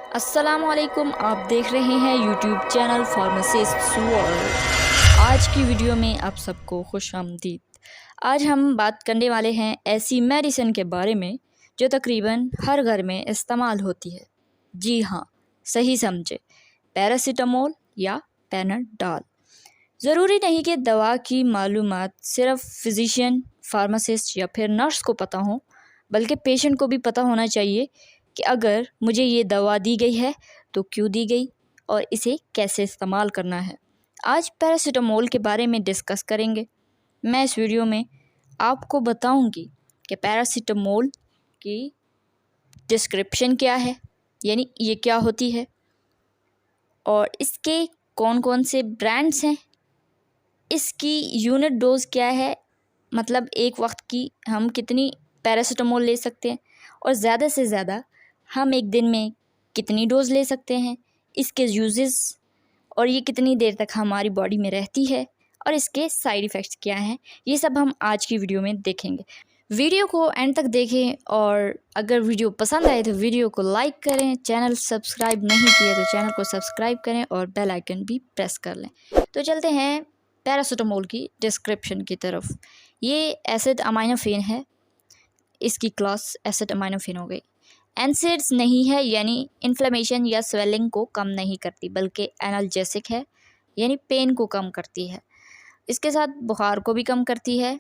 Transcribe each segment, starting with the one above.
अस्सलामुअलैकुम, आप देख रहे हैं यूट्यूब चैनल फार्मासिस्ट वर्ल्ड। आज की वीडियो में आप सबको खुश आमदीद। आज हम बात करने वाले हैं ऐसी मेडिसिन के बारे में जो तकरीबन हर घर में इस्तेमाल होती है। जी हाँ, सही समझे, पैरासीटामोल या पैनाडोल। ज़रूरी नहीं कि दवा की मालूमात सिर्फ फिजिशियन, फार्मासिस्ट या फिर नर्स को पता हो, बल्कि पेशेंट को भी पता होना चाहिए कि अगर मुझे ये दवा दी गई है तो क्यों दी गई और इसे कैसे इस्तेमाल करना है। आज पैरासीटामोल के बारे में डिस्कस करेंगे। मैं इस वीडियो में आपको बताऊंगी कि पैरासीटामोल की डिस्क्रिप्शन क्या है, यानी ये क्या होती है, और इसके कौन कौन से ब्रांड्स हैं, इसकी यूनिट डोज क्या है, मतलब एक वक्त की हम कितनी पैरासीटामोल ले सकते हैं, और ज़्यादा से ज़्यादा हम एक दिन में कितनी डोज ले सकते हैं, इसके यूजेस और ये कितनी देर तक हमारी बॉडी में रहती है, और इसके साइड इफ़ेक्ट्स क्या हैं, ये सब हम आज की वीडियो में देखेंगे। वीडियो को एंड तक देखें, और अगर वीडियो पसंद आए तो वीडियो को लाइक करें। चैनल सब्सक्राइब नहीं किया तो चैनल को सब्सक्राइब करें और बेल आइकन भी प्रेस कर लें। तो चलते हैं पैरासीटामोल की डिस्क्रिप्शन की तरफ। ये एसिड अमाइनोफेन है, इसकी क्लास एसिड अमाइनोफेन हो गई। एनसेड्स नहीं है, यानी इन्फ्लेमेशन या स्वेलिंग को कम नहीं करती, बल्कि एनाल्जेसिक है, यानी पेन को कम करती है। इसके साथ बुखार को भी कम करती है,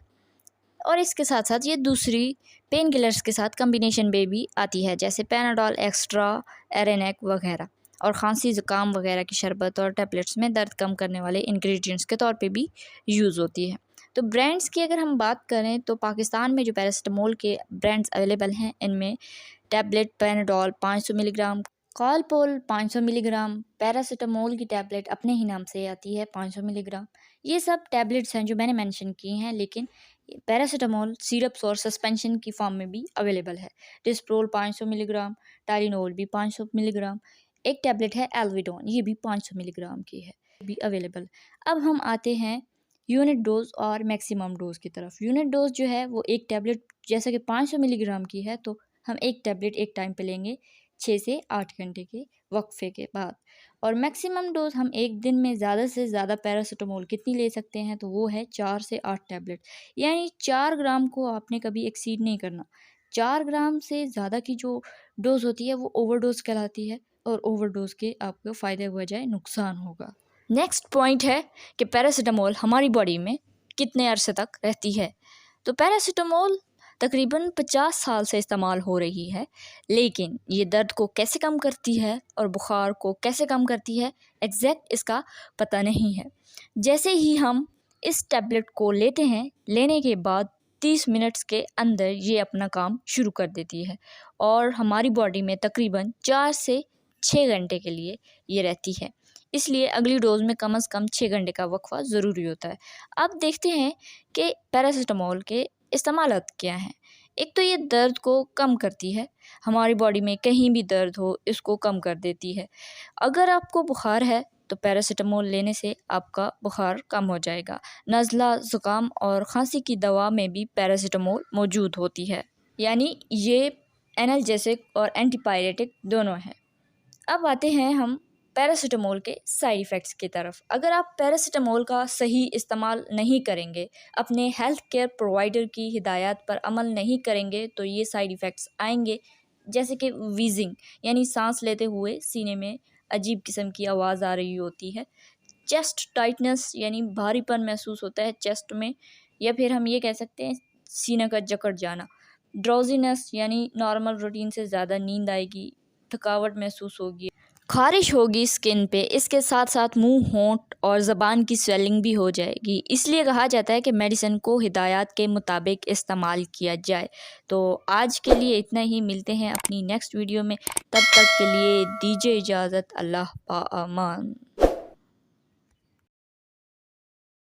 और इसके साथ साथ ये दूसरी पेन किलर्स के साथ कम्बिनेशन में भी आती है, जैसे पैनाडोल एक्स्ट्रा, एरेनेक वगैरह, और खांसी ज़ुकाम वगैरह की शरबत और टैबलेट्स में दर्द कम करने वाले इंग्रेडिएंट्स के तौर पे भी यूज़ होती है। तो ब्रांड्स की अगर हम बात करें तो पाकिस्तान में जो पैरासीटामोल के ब्रांड्स अवेलेबल हैं, इनमें tablet Panadol 500 milligram, Calpol 500 milligram, paracetamol की टैबलेट अपने ही नाम से आती है 500 मिलीग्राम। ये सब टैबलेट्स हैं जो मैंने मेंशन की हैं, लेकिन पैरासीटामोल सिरप्स और सस्पेंशन की फॉर्म में भी अवेलेबल है। डिस्प्रोल 500 मिलीग्राम, टाइलिनोल भी 500 मिलीग्राम, एक टैबलेट है एल्विडोन, ये भी 500 मिलीग्राम की है, भी अवेलेबल। अब हम आते हैं यूनिट डोज और मैक्सिमम डोज की तरफ। यूनिट डोज जो है वो एक टैबलेट जैसे कि 500 मिलीग्राम की है, तो हम एक टैबलेट एक टाइम पे लेंगे 6 से 8 घंटे के वक्फे के बाद। और मैक्सिमम डोज हम एक दिन में ज़्यादा से ज़्यादा पैरासीटामोल कितनी ले सकते हैं, तो वो है 4 से 8 टैबलेट, यानी 4 ग्राम को आपने कभी एक्सीड नहीं करना। 4 ग्राम से ज़्यादा की जो डोज होती है वो ओवरडोज कहलाती है, और ओवरडोज के आपको फ़ायदे हुआ जाए नुकसान होगा। नेक्स्ट पॉइंट है कि पैरासीटामोल हमारी बॉडी में कितने अरसे तक रहती है। तो पैरासीटामोल तकरीबन 50 साल से इस्तेमाल हो रही है, लेकिन ये दर्द को कैसे कम करती है और बुखार को कैसे कम करती है, एग्जैक्ट इसका पता नहीं है। जैसे ही हम इस टैबलेट को लेते हैं, लेने के बाद 30 मिनट्स के अंदर ये अपना काम शुरू कर देती है, और हमारी बॉडी में तकरीबन 4 से 6 घंटे के लिए ये रहती है। इसलिए अगली डोज में कम से कम 6 घंटे का वक्फा ज़रूरी होता है। अब देखते हैं कि पैरासीटामोल के इस्तेमालात क्या हैं। एक तो ये दर्द को कम करती है, हमारी बॉडी में कहीं भी दर्द हो इसको कम कर देती है। अगर आपको बुखार है तो पैरासीटामोल लेने से आपका बुखार कम हो जाएगा। नज़ला, ज़ुकाम और खांसी की दवा में भी पैरासीटामोल मौजूद होती है, यानी ये एनाल्जेसिक और एंटीपायरेटिक दोनों हैं। अब आते हैं हम पैरासीटामोल के साइड इफ़ेक्ट्स की तरफ। अगर आप पैरासीटामोल का सही इस्तेमाल नहीं करेंगे, अपने हेल्थ केयर प्रोवाइडर की हिदायत पर अमल नहीं करेंगे, तो ये साइड इफ़ेक्ट्स आएंगे, जैसे कि वीजिंग, यानी सांस लेते हुए सीने में अजीब किस्म की आवाज़ आ रही होती है। चेस्ट टाइटनेस, यानी भारीपन महसूस होता है चेस्ट में, या फिर हम ये कह सकते हैं सीने का जकड़ जाना। ड्राउजीनेस, यानी नॉर्मल रूटीन से ज़्यादा नींद आएगी, थकावट महसूस होगी, खारिश होगी स्किन पे, इसके साथ साथ मुंह, होंठ और ज़बान की स्वेलिंग भी हो जाएगी। इसलिए कहा जाता है कि मेडिसिन को हिदायत के मुताबिक इस्तेमाल किया जाए। तो आज के लिए इतना ही, मिलते हैं अपनी नेक्स्ट वीडियो में, तब तक के लिए दीजिए इजाज़त। अल्लाह पाअमान।